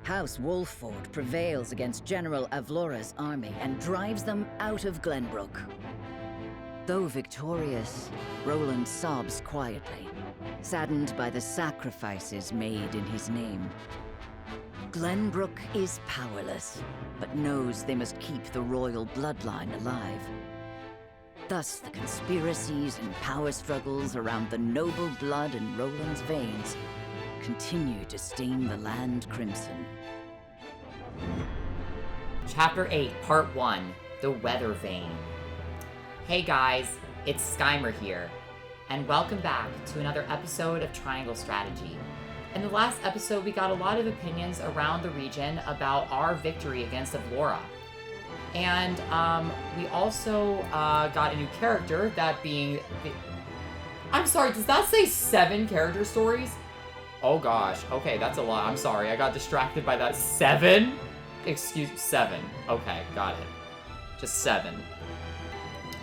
House Wolfford prevails against General Avlora's army and drives them out of Glenbrook. Though victorious, Roland sobs quietly, saddened by the sacrifices made in his name. Glenbrook is powerless, but knows they must keep the royal bloodline alive. Thus, the conspiracies and power struggles around the noble blood in Roland's veins continue to stain the land crimson. Chapter 8, Part 1, The Weather Vane. Hey guys, it's Skymer here, and welcome back to another episode of Triangle Strategy. In the last episode, we got a lot of opinions around the region about our victory against Avlora. And we also got a new character, that being... I'm sorry, does that say 7 character stories? Oh gosh, okay, that's a lot. I'm sorry, I got distracted by that. 7? Excuse me, 7. Okay, got it. Just 7.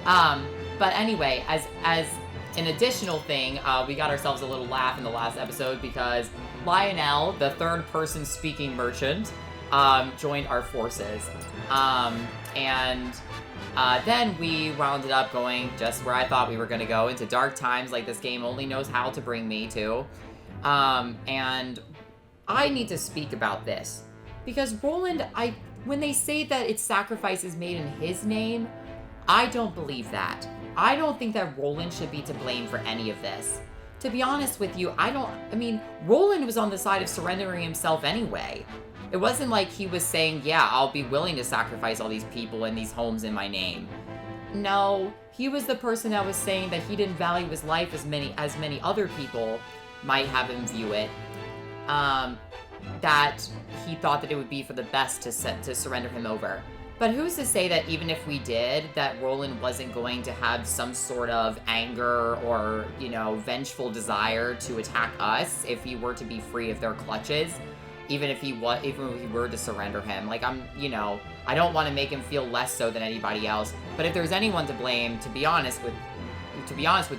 But anyway, as an additional thing, we got ourselves a little laugh in the last episode because Lionel, the third-person speaking merchant, joined our forces. And then we rounded up going just where I thought we were going to go, into dark times like this game only knows how to bring me to. And I need to speak about this. Because Roland, when they say that it's sacrifices made in his name, I don't believe that. I don't think that Roland should be to blame for any of this. To be honest with you, Roland was on the side of surrendering himself anyway. It wasn't like he was saying, yeah, I'll be willing to sacrifice all these people and these homes in my name. No, he was the person that was saying that he didn't value his life as many other people might have him view it. That he thought that it would be for the best to surrender him over. But who's to say that even if we did, that Roland wasn't going to have some sort of anger or, vengeful desire to attack us if he were to be free of their clutches, even if we were to surrender him. Like, I don't want to make him feel less so than anybody else. But if there's anyone to blame, to be honest with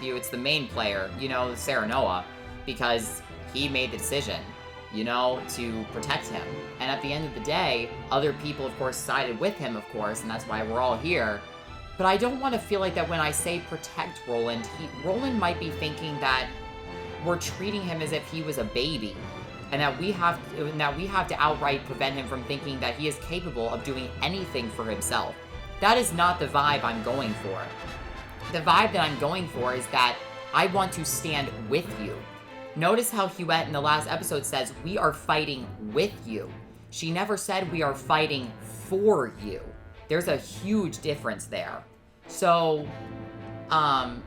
you, it's the main player, Serenoa, because he made the decision, to protect him. And at the end of the day, other people, of course, sided with him, of course, and that's why we're all here. But I don't want to feel like that when I say protect Roland, Roland might be thinking that we're treating him as if he was a baby, and that we have to outright prevent him from thinking that he is capable of doing anything for himself. That is not the vibe I'm going for. The vibe that I'm going for is that I want to stand with you. Notice how Huette in the last episode says, we are fighting with you. She never said we are fighting for you. There's a huge difference there. So,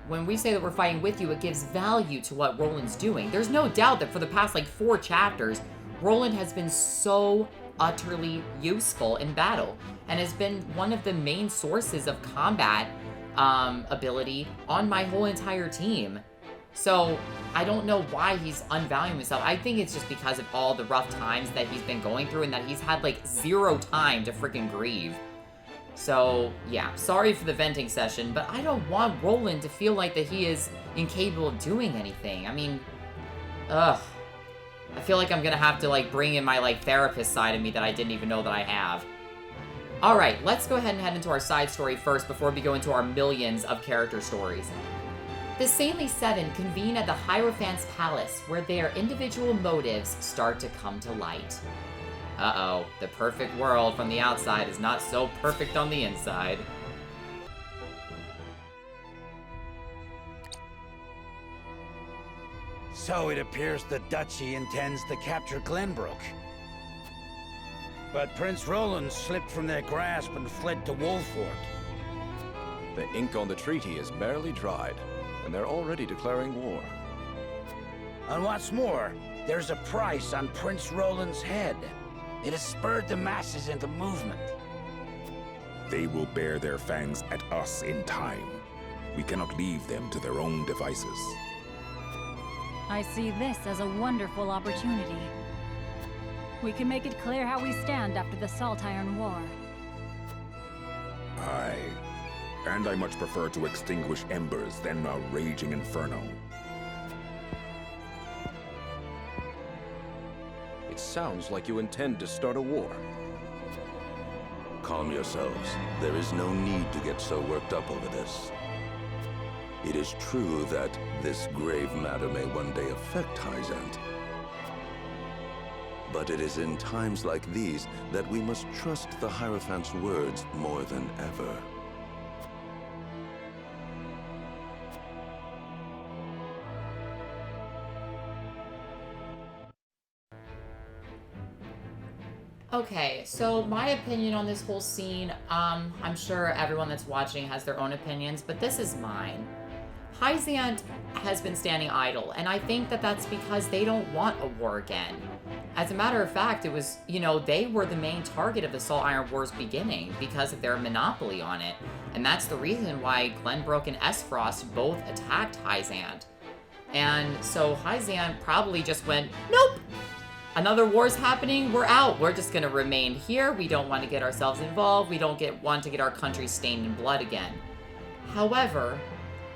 when we say that we're fighting with you, it gives value to what Roland's doing. There's no doubt that for the past, 4 chapters, Roland has been so utterly useful in battle, and has been one of the main sources of combat, ability on my whole entire team. So, I don't know why he's unvaluing himself. I think it's just because of all the rough times that he's been going through and that he's had, 0 time to freaking grieve. So, yeah, sorry for the venting session, but I don't want Roland to feel like that he is incapable of doing anything. I feel like I'm gonna have to, bring in my, therapist side of me that I didn't even know that I have. Alright, let's go ahead and head into our side story first before we go into our millions of character stories. The Saintly Seven convene at the Hierophant's Palace, where their individual motives start to come to light. Uh-oh, the perfect world from the outside is not so perfect on the inside. So it appears the Duchy intends to capture Glenbrook. But Prince Roland slipped from their grasp and fled to Wolfford. The ink on the treaty is barely dried, and they're already declaring war. And what's more, there's a price on Prince Roland's head. It has spurred the masses into movement. They will bear their fangs at us in time. We cannot leave them to their own devices. I see this as a wonderful opportunity. We can make it clear how we stand after the Salt Iron War. Aye. And I much prefer to extinguish embers than a raging inferno. It sounds like you intend to start a war. Calm yourselves. There is no need to get so worked up over this. It is true that this grave matter may one day affect Hyzant. But it is in times like these that we must trust the Hierophant's words more than ever. Okay, so my opinion on this whole scene, I'm sure everyone that's watching has their own opinions, but this is mine. Hyzant has been standing idle, and I think that that's because they don't want a war again. As a matter of fact, it was, they were the main target of the Salt Iron War's beginning because of their monopoly on it. And that's the reason why Glenbrook and Esfrost both attacked Hyzant. And so Hyzant probably just went, nope! Another war's happening, we're out. We're just gonna remain here. We don't want to get ourselves involved. We don't want to get our country stained in blood again. However,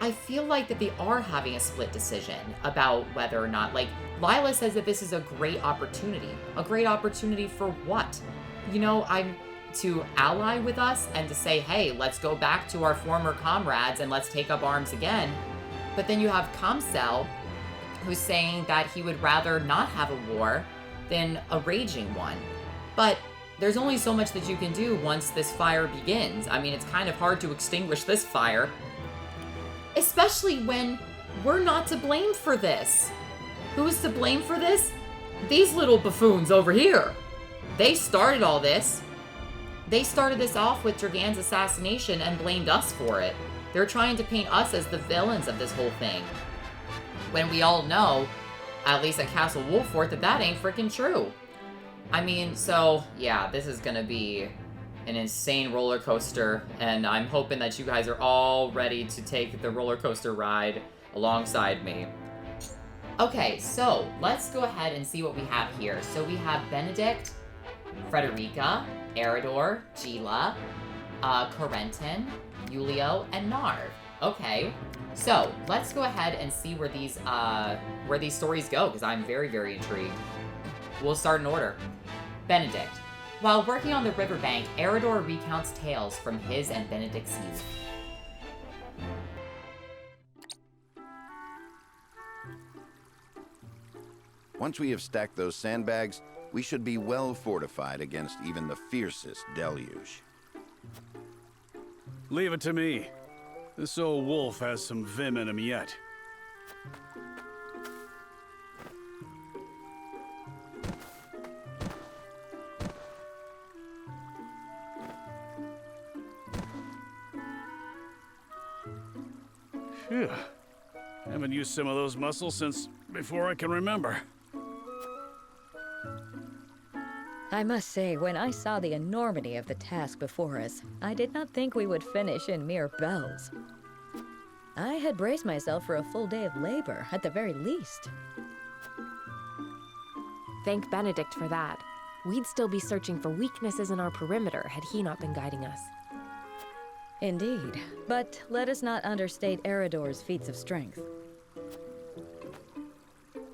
I feel like that they are having a split decision about whether or not, Lila says that this is a great opportunity. A great opportunity for what? I'm to ally with us and to say, hey, let's go back to our former comrades and let's take up arms again. But then you have Kamsel, who's saying that he would rather not have a war than a raging one. But there's only so much that you can do once this fire begins. I mean, it's kind of hard to extinguish this fire. Especially when we're not to blame for this. Who is to blame for this? These little buffoons over here. They started all this. They started this off with Dragan's assassination and blamed us for it. They're trying to paint us as the villains of this whole thing. When we all know, at least at Castle Wolfort, that ain't freaking true. I mean, so, yeah, this is gonna be an insane roller coaster, and I'm hoping that you guys are all ready to take the roller coaster ride alongside me. Okay, so let's go ahead and see what we have here. So we have Benedict, Frederica, Eridor, Gila, Corentin, Julio, and Narv. Okay, so let's go ahead and see where these stories go, because I'm very, very intrigued. We'll start in order. Benedict. While working on the riverbank, Eridor recounts tales from his and Benedict's youth. Once we have stacked those sandbags, we should be well fortified against even the fiercest deluge. Leave it to me. This old wolf has some vim in him yet. Phew. Haven't used some of those muscles since before I can remember. I must say, when I saw the enormity of the task before us, I did not think we would finish in mere bells. I had braced myself for a full day of labor, at the very least. Thank Benedict for that. We'd still be searching for weaknesses in our perimeter had he not been guiding us. Indeed, but let us not understate Eridor's feats of strength.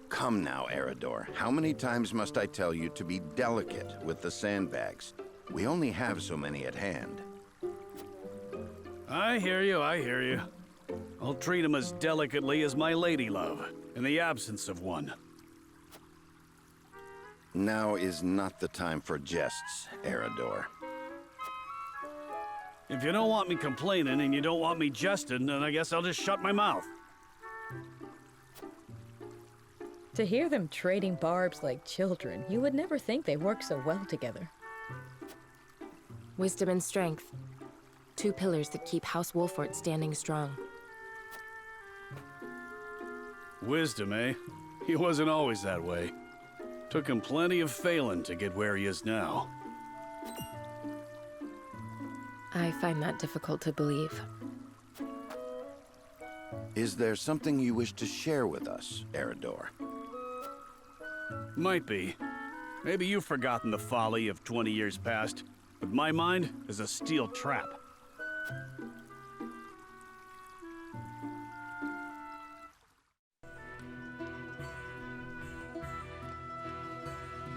Come now, Eridor. How many times must I tell you to be delicate with the sandbags? We only have so many at hand. I hear you, I hear you. I'll treat him as delicately as my lady love, in the absence of one. Now is not the time for jests, Eridor. If you don't want me complaining and you don't want me jesting, then I guess I'll just shut my mouth. To hear them trading barbs like children, you would never think they work so well together. Wisdom and strength. Two pillars that keep House Wolfort standing strong. Wisdom, eh? He wasn't always that way. Took him plenty of failing to get where he is now. I find that difficult to believe. Is there something you wish to share with us, Eridor? Might be. Maybe you've forgotten the folly of 20 years past, but my mind is a steel trap.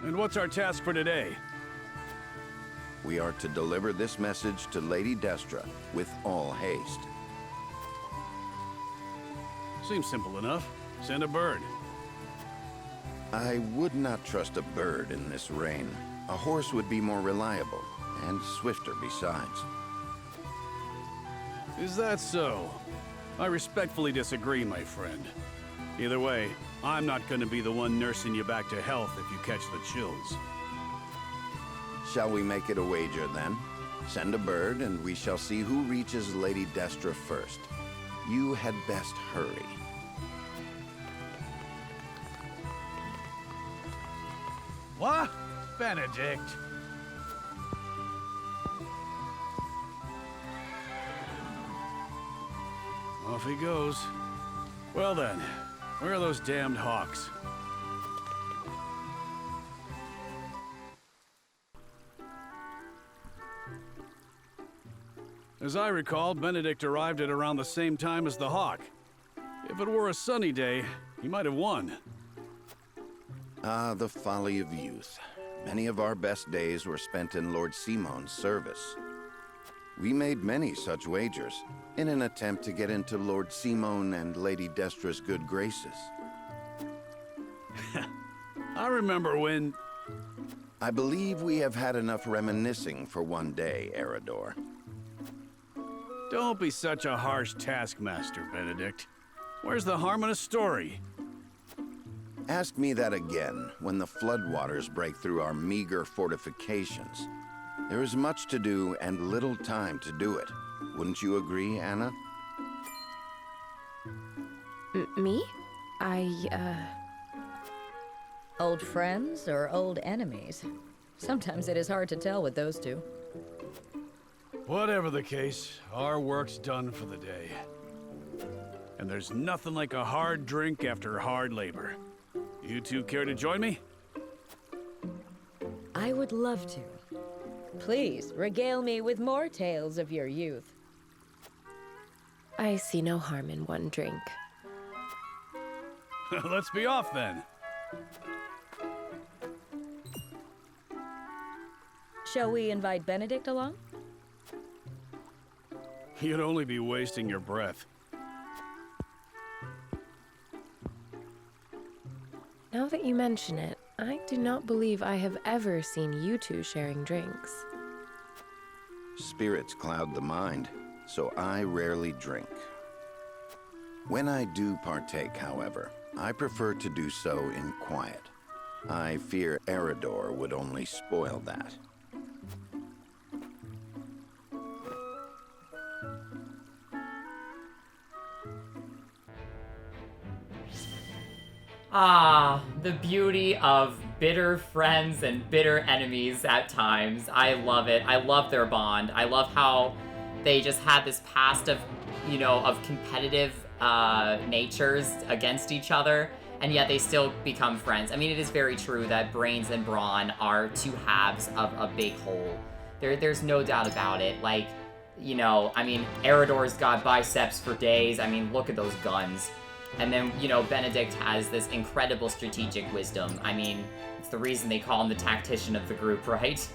And what's our task for today? We are to deliver this message to Lady Destra with all haste. Seems simple enough. Send a bird. I would not trust a bird in this rain. A horse would be more reliable, and swifter besides. Is that so? I respectfully disagree, my friend. Either way, I'm not gonna be the one nursing you back to health if you catch the chills. Shall we make it a wager, then? Send a bird, and we shall see who reaches Lady Destra first. You had best hurry. What? Benedict? Off he goes. Well then, where are those damned hawks? As I recall, Benedict arrived at around the same time as the hawk. If it were a sunny day, he might have won. Ah, the folly of youth. Many of our best days were spent in Lord Simon's service. We made many such wagers, in an attempt to get into Lord Simon and Lady Destra's good graces. I remember when... I believe we have had enough reminiscing for one day, Eridor. Don't be such a harsh taskmaster, Benedict. Where's the harm in a story? Ask me that again when the floodwaters break through our meager fortifications. There is much to do and little time to do it. Wouldn't you agree, Anna? Me? Old friends or old enemies? Sometimes it is hard to tell with those two. Whatever the case, our work's done for the day. And there's nothing like a hard drink after hard labor. You two care to join me? I would love to. Please, regale me with more tales of your youth. I see no harm in one drink. Let's be off then. Shall we invite Benedict along? You'd only be wasting your breath. Now that you mention it, I do not believe I have ever seen you two sharing drinks. Spirits cloud the mind, so I rarely drink. When I do partake, however, I prefer to do so in quiet. I fear Eridor would only spoil that. Ah, the beauty of bitter friends and bitter enemies at times. I love it. I love their bond. I love how they just had this past of, of competitive natures against each other, and yet they still become friends. I mean, it is very true that brains and brawn are two halves of a big whole. There's no doubt about it. Like, Eridor's got biceps for days. I mean, look at those guns. And then, Benedict has this incredible strategic wisdom. I mean, it's the reason they call him the tactician of the group, right?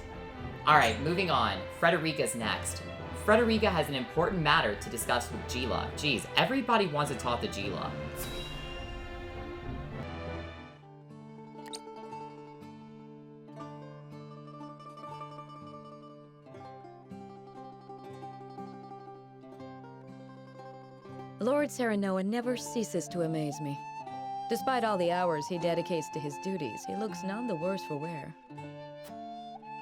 Alright, moving on. Frederica's next. Frederica has an important matter to discuss with Gila. Geez, everybody wants to talk to Gila. Lord Serenoa never ceases to amaze me. Despite all the hours he dedicates to his duties, he looks none the worse for wear.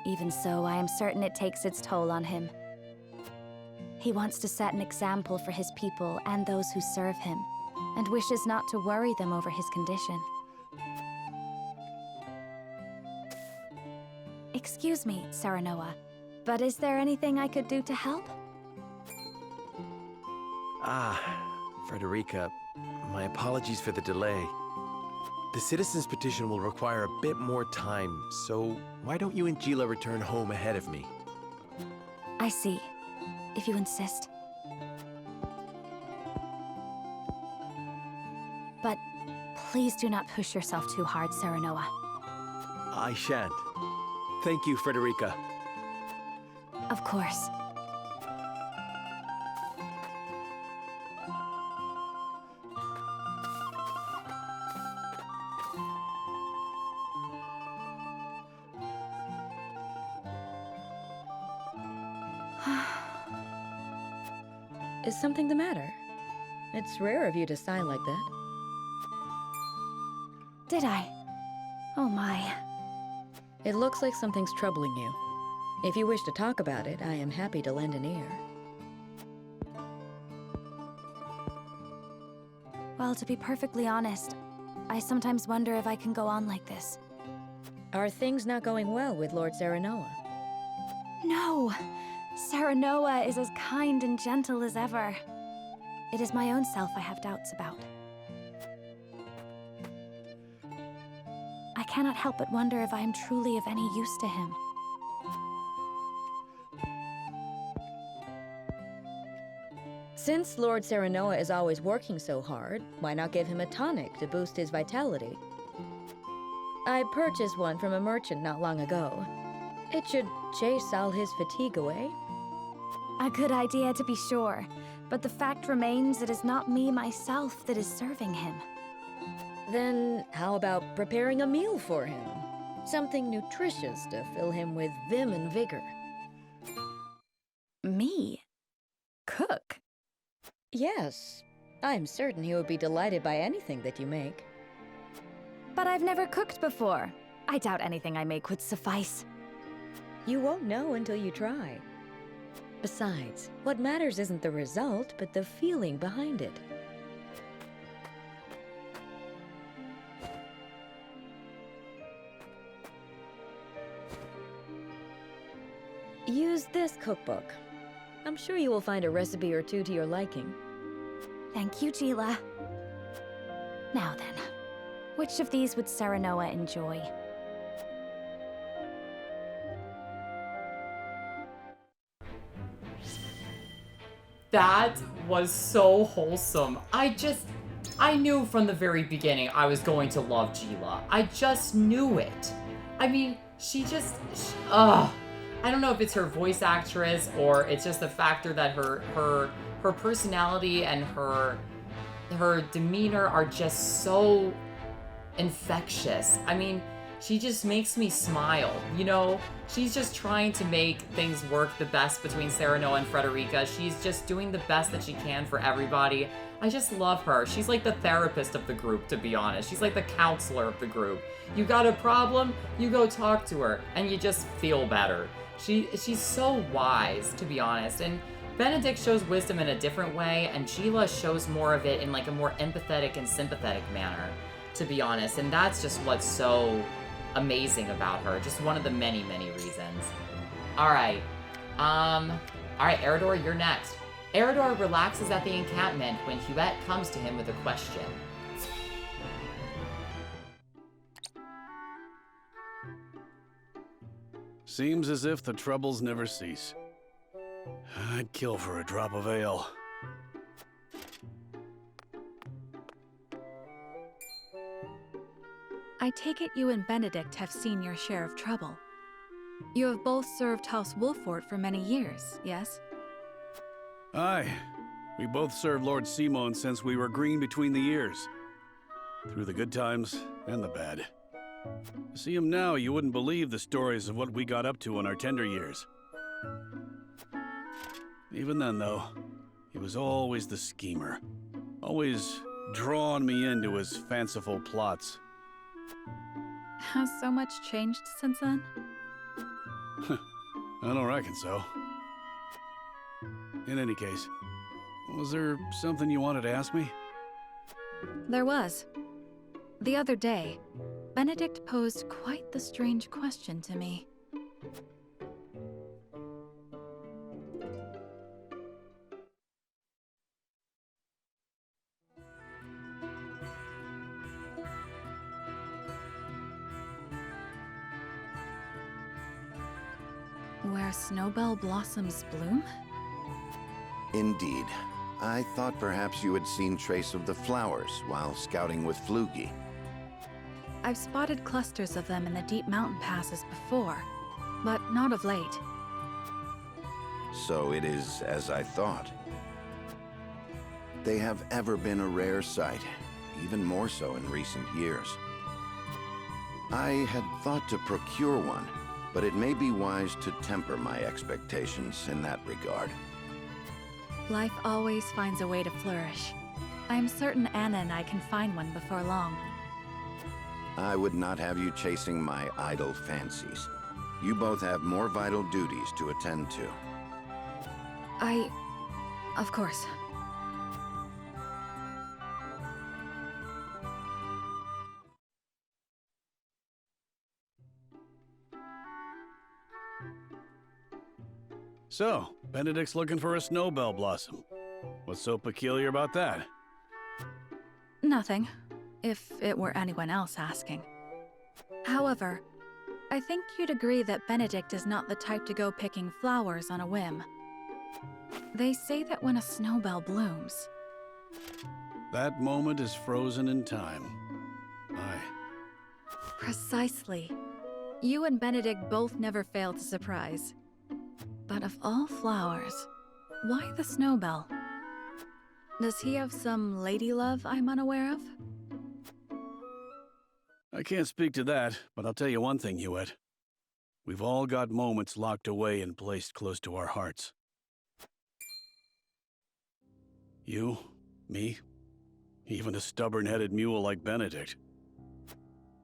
Even so, I am certain it takes its toll on him. He wants to set an example for his people and those who serve him, and wishes not to worry them over his condition. Excuse me, Serenoa, but is there anything I could do to help? Frederica, my apologies for the delay. The citizen's petition will require a bit more time, so why don't you and Gila return home ahead of me? I see, if you insist. But please do not push yourself too hard, Serenoa. I shan't. Thank you, Frederica. Of course. Is something the matter? It's rare of you to sigh like that. Did I? Oh my. It looks like something's troubling you. If you wish to talk about it, I am happy to lend an ear. Well, to be perfectly honest, I sometimes wonder if I can go on like this. Are things not going well with Lord Serenoa? No! Serenoa is as kind and gentle as ever. It is my own self I have doubts about. I cannot help but wonder if I am truly of any use to him. Since Lord Serenoa is always working so hard, why not give him a tonic to boost his vitality? I purchased one from a merchant not long ago. It should chase all his fatigue away. A good idea to be sure, but the fact remains it is not me myself that is serving him. Then how about preparing a meal for him? Something nutritious to fill him with vim and vigor. Me? Cook? Yes. I'm certain he would be delighted by anything that you make. But I've never cooked before. I doubt anything I make would suffice. You won't know until you try. Besides, what matters isn't the result, but the feeling behind it. Use this cookbook. I'm sure you will find a recipe or two to your liking. Thank you, Gila. Now then, which of these would Serenoa enjoy? That was so wholesome. I knew from the very beginning I was going to love Gila. I just knew it. I mean, I don't know if it's her voice actress or it's just the factor that her personality and her demeanor are just so infectious. I mean, she just makes me smile, you know? She's just trying to make things work the best between Serenoa and Frederica. She's just doing the best that she can for everybody. I just love her. She's like the therapist of the group, to be honest. She's like the counselor of the group. You got a problem, you go talk to her, and you just feel better. She's so wise, to be honest, and Benedict shows wisdom in a different way, and Gila shows more of it in like a more empathetic and sympathetic manner, to be honest, and that's just what's so amazing about her. Just one of the many, many reasons. Alright, Eridor, you're next. Eridor relaxes at the encampment when Huette comes to him with a question. Seems as if the troubles never cease. I'd kill for a drop of ale. I take it you and Benedict have seen your share of trouble. You have both served House Wolfort for many years, yes? Aye. We both served Lord Simon since we were green between the ears. Through the good times and the bad. To see him now, you wouldn't believe the stories of what we got up to in our tender years. Even then, though, he was always the schemer. Always drawing me into his fanciful plots. Has so much changed since then? I don't reckon so. In any case, was there something you wanted to ask me? There was. The other day, Benedict posed quite the strange question to me. Where snowbell blossoms bloom? Indeed. I thought perhaps you had seen trace of the flowers while scouting with Flugy. I've spotted clusters of them in the deep mountain passes before, but not of late. So it is as I thought. They have ever been a rare sight, even more so in recent years. I had thought to procure one, but it may be wise to temper my expectations in that regard. Life always finds a way to flourish. I'm certain Anna and I can find one before long. I would not have you chasing my idle fancies. You both have more vital duties to attend to. Of course. So, Benedict's looking for a snowbell blossom. What's so peculiar about that? Nothing, if it were anyone else asking. However, I think you'd agree that Benedict is not the type to go picking flowers on a whim. They say that when a snowbell blooms... That moment is frozen in time. Aye. Precisely. You and Benedict both never fail to surprise. But of all flowers, why the snowbell? Does he have some lady love I'm unaware of? I can't speak to that, but I'll tell you one thing, Hewitt. We've all got moments locked away and placed close to our hearts. You, me, even a stubborn-headed mule like Benedict.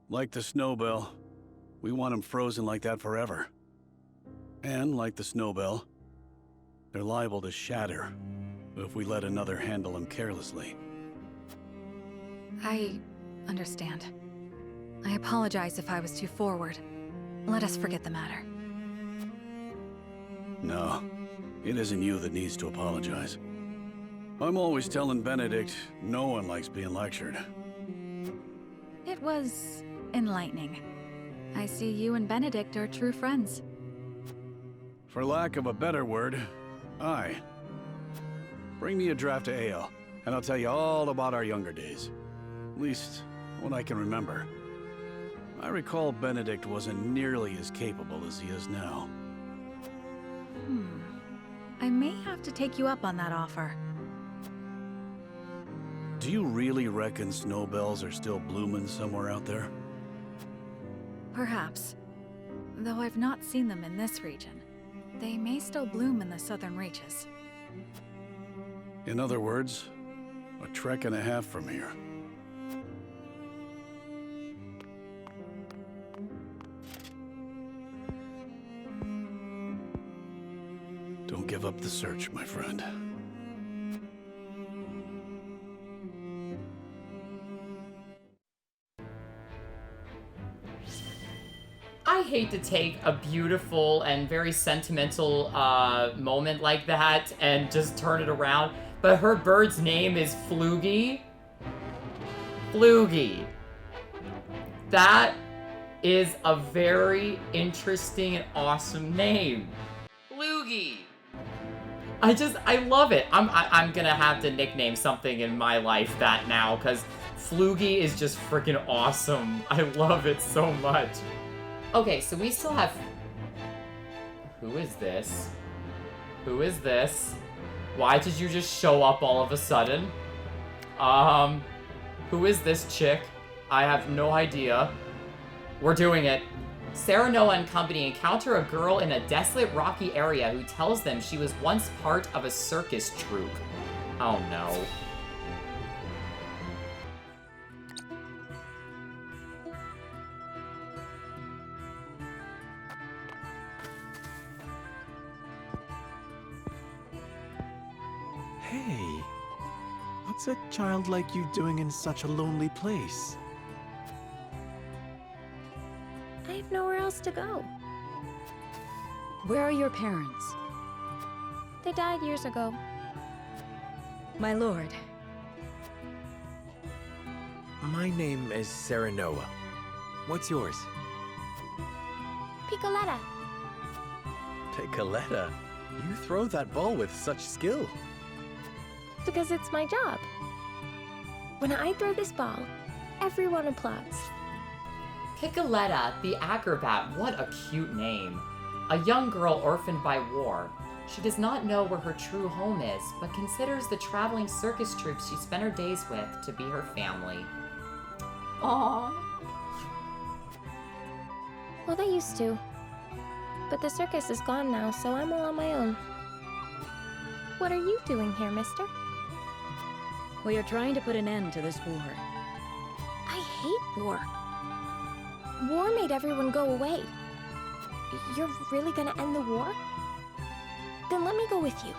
Like the snowbell, we want him frozen like that forever. And like the snowbell, they're liable to shatter if we let another handle them carelessly. I understand. I apologize if I was too forward. Let us forget the matter. No, it isn't you that needs to apologize. I'm always telling Benedict no one likes being lectured. It was enlightening. I see you and Benedict are true friends. For lack of a better word, aye. Bring me a draft of ale, and I'll tell you all about our younger days. At least, what I can remember. I recall Benedict wasn't nearly as capable as he is now. I may have to take you up on that offer. Do you really reckon snowbells are still blooming somewhere out there? Perhaps. Though I've not seen them in this region. They may still bloom in the southern reaches. In other words, a trek and a half from here. Don't give up the search, my friend. I hate to take a beautiful and very sentimental moment like that and just turn it around, but her bird's name is Floogie. Floogie. That is a very interesting and awesome name. Floogie. I love it. I'm gonna have to nickname something in my life that now, because Floogie is just freaking awesome. I love it so much. Okay, so we still have... Who is this? Who is this? Why did you just show up all of a sudden? Who is this chick? I have no idea. We're doing it. Serenoa and company encounter a girl in a desolate rocky area who tells them she was once part of a circus troupe. Oh no. Hey, what's a child like you doing in such a lonely place? I have nowhere else to go. Where are your parents? They died years ago. My lord. My name is Serenoa. What's yours? Picoletta. Picoletta? You throw that ball with such skill. Because it's my job. When I throw this ball, everyone applauds. Picoletta, the acrobat, what a cute name. A young girl orphaned by war. She does not know where her true home is, but considers the traveling circus troops she spent her days with to be her family. Aww. Well, they used to. But the circus is gone now, so I'm all on my own. What are you doing here, mister? We are trying to put an end to this war. I hate war. War made everyone go away. You're really gonna end the war? Then let me go with you.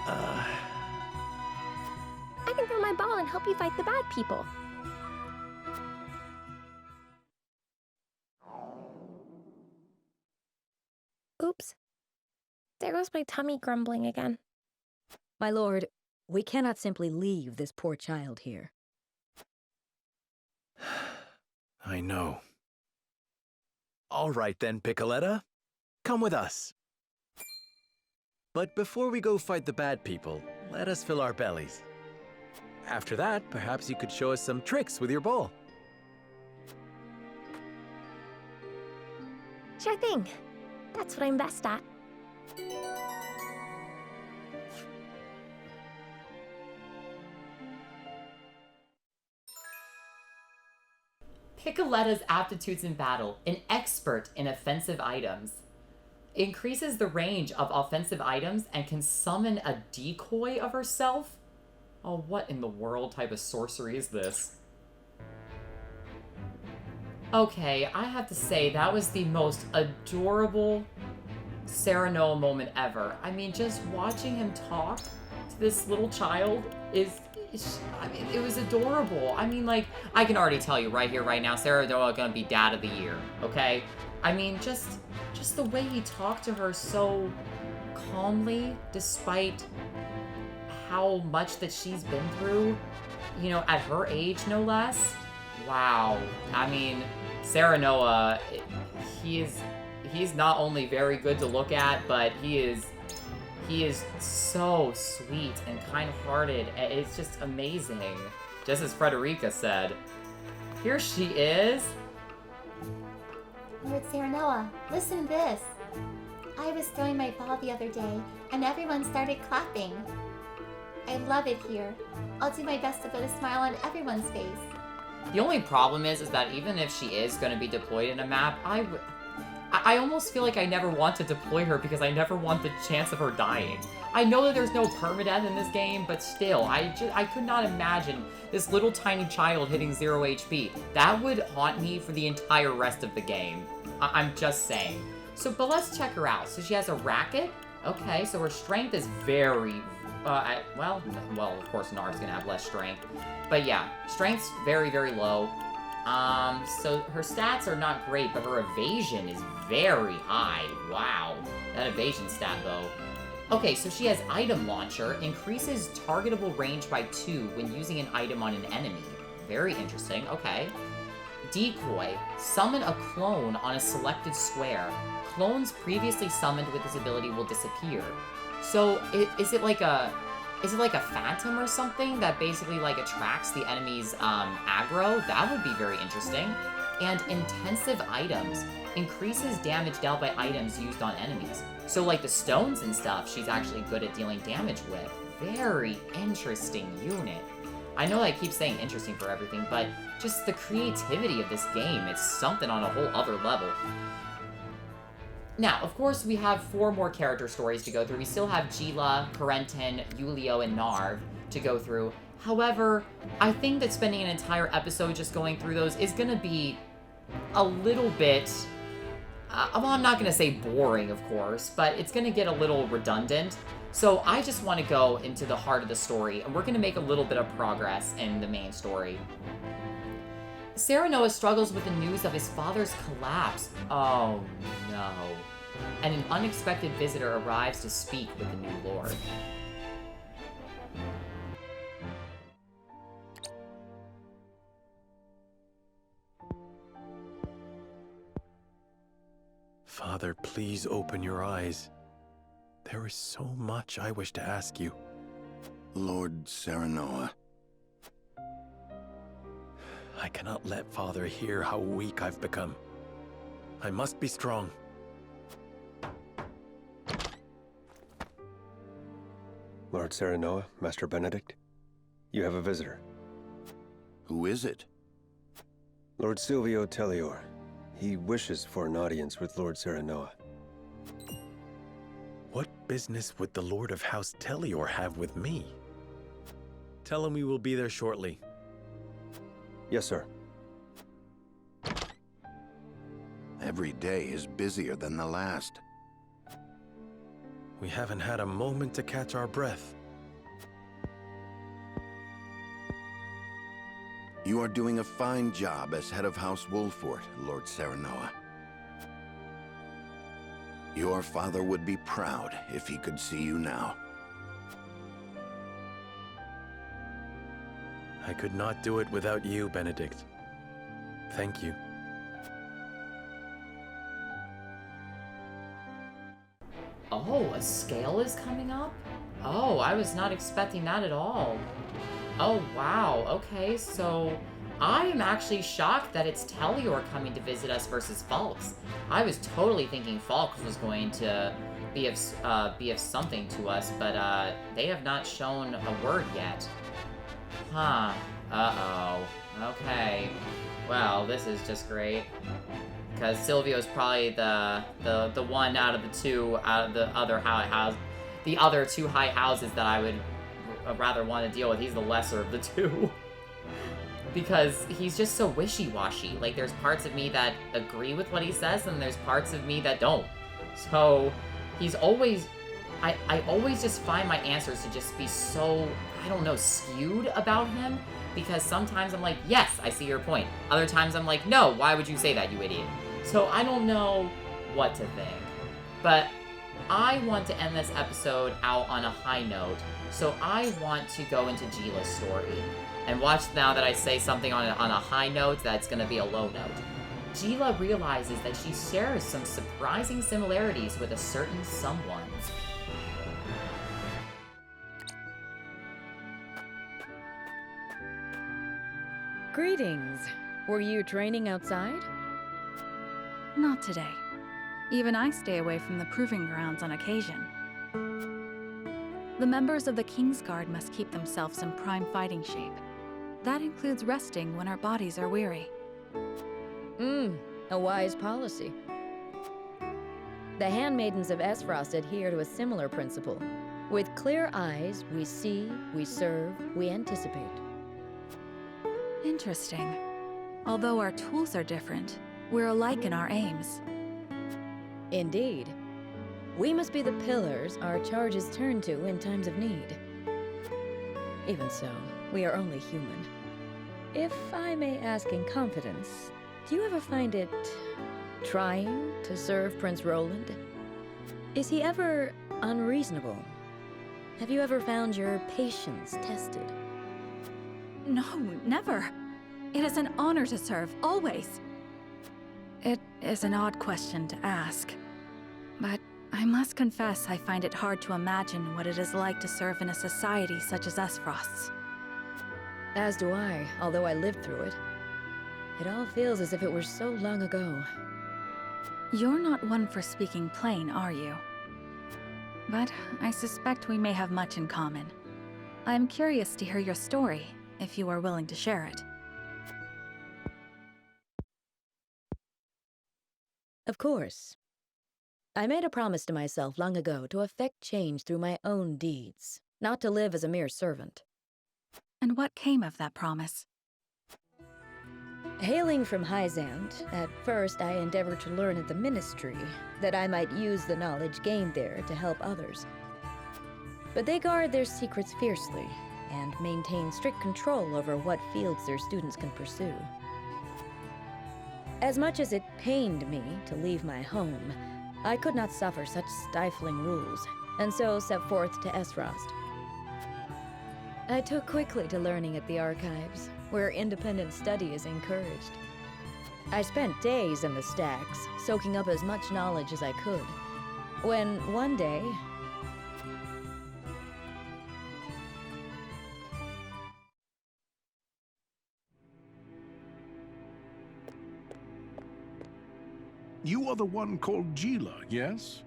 I can throw my ball and help you fight the bad people. Oops. There goes my tummy grumbling again. My lord, we cannot simply leave this poor child here. I know. All right then, Picoletta. Come with us. But before we go fight the bad people, let us fill our bellies. After that, perhaps you could show us some tricks with your ball. Sure thing. That's what I'm best at. Picoletta's aptitudes in battle, an expert in offensive items. Increases the range of offensive items and can summon a decoy of herself? Oh, what in the world type of sorcery is this? Okay, I have to say, that was the most adorable Serenoa moment ever. I mean, just watching him talk to this little child I mean, it was adorable. I mean, like, I can already tell you right here, right now, Serenoa gonna be Dad of the Year, okay? I mean, just the way he talked to her so calmly, despite how much that she's been through, you know, at her age, no less. Wow. I mean, Serenoa, he's not only very good to look at, but he is so sweet and kind-hearted. It's just amazing. Just as Frederica said. Here she is. Lord Serenoa, listen to this. I was throwing my ball the other day, and everyone started clapping. I love it here. I'll do my best to put a smile on everyone's face. The only problem is that even if she is going to be deployed in a map, I almost feel like I never want to deploy her because I never want the chance of her dying. I know that there's no permadeath in this game, but still, I could not imagine this little tiny child hitting 0 HP. That would haunt me for the entire rest of the game. I'm just saying. So, but let's check her out. So she has a racket. Okay, so her strength is very, well, of course Narv's gonna have less strength. But yeah, strength's very, very low. So her stats are not great, but her evasion is very high. Wow. That evasion stat, though. Okay, so she has Item Launcher, increases targetable range by 2 when using an item on an enemy. Very interesting, okay. Decoy, summon a clone on a selected square. Clones previously summoned with this ability will disappear. So, is it like a phantom or something that basically like attracts the enemy's aggro? That would be very interesting. And intensive items increases damage dealt by items used on enemies. So like the stones and stuff, she's actually good at dealing damage with. Very interesting unit. I know I keep saying interesting for everything, but just the creativity of this game, it's something on a whole other level. Now, of course, we have 4 more character stories to go through. We still have Gila, Corentin, Yulio, and Narv to go through. However, I think that spending an entire episode just going through those is going to be a little bit... well, I'm not going to say boring, of course, but it's going to get a little redundant. So I just want to go into the heart of the story, and we're going to make a little bit of progress in the main story. Serenoa struggles with the news of his father's collapse. Oh, no. And an unexpected visitor arrives to speak with the new lord. Father, please open your eyes. There is so much I wish to ask you. Lord Serenoa. I cannot let Father hear how weak I've become. I must be strong. Lord Serenoa, Master Benedict, you have a visitor. Who is it? Lord Silvio Tellior. He wishes for an audience with Lord Serenoa. What business would the Lord of House Tellior have with me? Tell him we will be there shortly. Yes, sir. Every day is busier than the last. We haven't had a moment to catch our breath. You are doing a fine job as head of House Wolfort, Lord Serenoa. Your father would be proud if he could see you now. I could not do it without you, Benedict. Thank you. Oh, a scale is coming up? Oh, I was not expecting that at all. Oh, wow. Okay, so I am actually shocked that it's Tellior coming to visit us versus Falks. I was totally thinking Falks was going to be of something to us, but they have not shown a word yet. Huh. Uh-oh. Okay. Well, this is just great. Because Silvio's probably the one out of the two, out of the other the other two high houses that I would rather want to deal with. He's the lesser of the two. Because he's just so wishy-washy. Like, there's parts of me that agree with what he says, and there's parts of me that don't. So, he's always... I always just find my answers to just be so, I don't know, skewed about him. Because sometimes I'm like, yes, I see your point. Other times I'm like, no, why would you say that, you idiot? So I don't know what to think. But I want to end this episode out on a high note. So I want to go into Gila's story. And watch now that I say something on a high note that's going to be a low note. Gila realizes that she shares some surprising similarities with a certain someone. Greetings. Were you training outside? Not today. Even I stay away from the proving grounds on occasion. The members of the King's Guard must keep themselves in prime fighting shape. That includes resting when our bodies are weary. A wise policy. The handmaidens of Esfrost adhere to a similar principle. With clear eyes, we see, we serve, we anticipate. Interesting. Although our tools are different, we're alike in our aims. Indeed. We must be the pillars our charges turn to in times of need. Even so, we are only human. If I may ask in confidence, do you ever find it trying to serve Prince Roland? Is he ever unreasonable? Have you ever found your patience tested? No, never. It is an honor to serve, always. It is an odd question to ask, but I must confess I find it hard to imagine what it is like to serve in a society such as Esfrost's. As do I, although I lived through it. It all feels as if it were so long ago. You're not one for speaking plain, are you? But I suspect we may have much in common. I'm curious to hear your story, if you are willing to share it. Of course. I made a promise to myself long ago to effect change through my own deeds, not to live as a mere servant. And what came of that promise? Hailing from Hyzant, at first I endeavored to learn at the Ministry, that I might use the knowledge gained there to help others. But they guard their secrets fiercely, and maintain strict control over what fields their students can pursue. As much as it pained me to leave my home, I could not suffer such stifling rules, and so set forth to Esfrost. I took quickly to learning at the archives, where independent study is encouraged. I spent days in the stacks, soaking up as much knowledge as I could, when one day, You are the one called Gila, yes?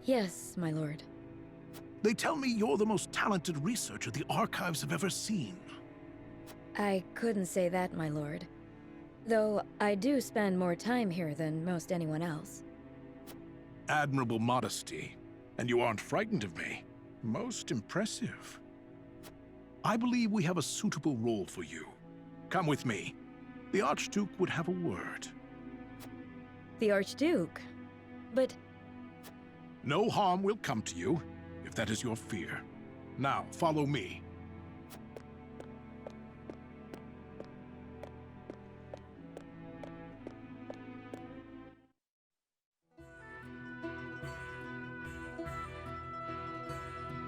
Yes, my lord. They tell me you're the most talented researcher the archives have ever seen. I couldn't say that, my lord. Though I do spend more time here than most anyone else. Admirable modesty. And you aren't frightened of me. Most impressive. I believe we have a suitable role for you. Come with me. The Archduke would have a word. The Archduke? But... No harm will come to you, if that is your fear. Now, follow me.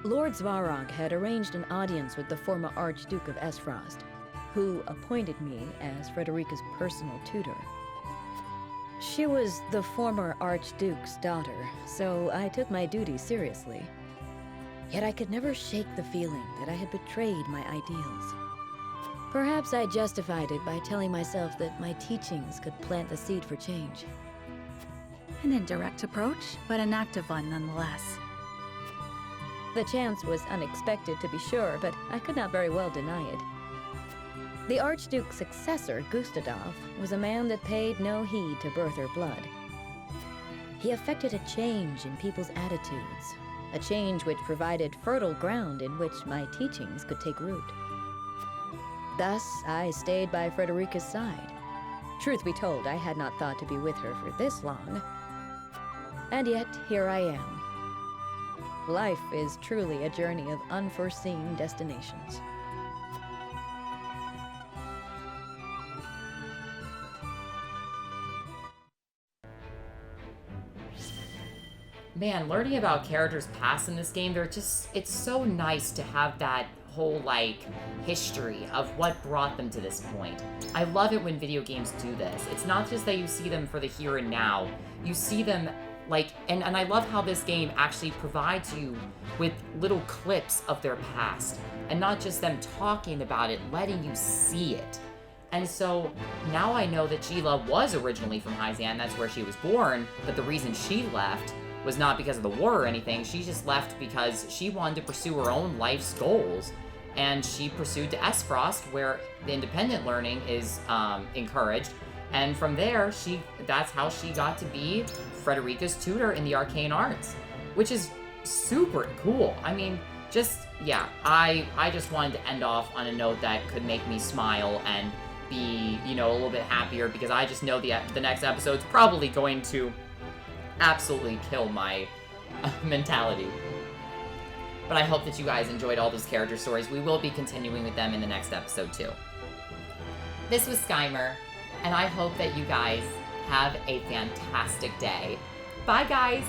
Lord Svarog had arranged an audience with the former Archduke of Esfrost, who appointed me as Frederica's personal tutor. She was the former Archduke's daughter, so I took my duty seriously. Yet I could never shake the feeling that I had betrayed my ideals. Perhaps I justified it by telling myself that my teachings could plant the seed for change. An indirect approach, but an active one nonetheless. The chance was unexpected, to be sure, but I could not very well deny it. The Archduke's successor, Gustadov, was a man that paid no heed to birth or blood. He effected a change in people's attitudes, a change which provided fertile ground in which my teachings could take root. Thus, I stayed by Frederica's side. Truth be told, I had not thought to be with her for this long. And yet, here I am. Life is truly a journey of unforeseen destinations. Man, learning about characters' past in this game, it's so nice to have that whole, like, history of what brought them to this point. I love it when video games do this. It's not just that you see them for the here and now. You see them, like, and I love how this game actually provides you with little clips of their past. And not just them talking about it, letting you see it. And so, now I know that Gila was originally from Hyzan, that's where she was born, but the reason she left was not because of the war or anything. She just left because she wanted to pursue her own life's goals, and she pursued to Esfrost, where the independent learning is encouraged, and from there, that's how she got to be Frederica's tutor in the arcane arts, which is super cool. I mean, yeah, I just wanted to end off on a note that could make me smile and be, a little bit happier, because I just know the next episode's probably going to absolutely kill my mentality. But I hope that you guys enjoyed all those character stories. We will be continuing with them in the next episode too. This was Skymer, and I hope that you guys have a fantastic day. Bye guys!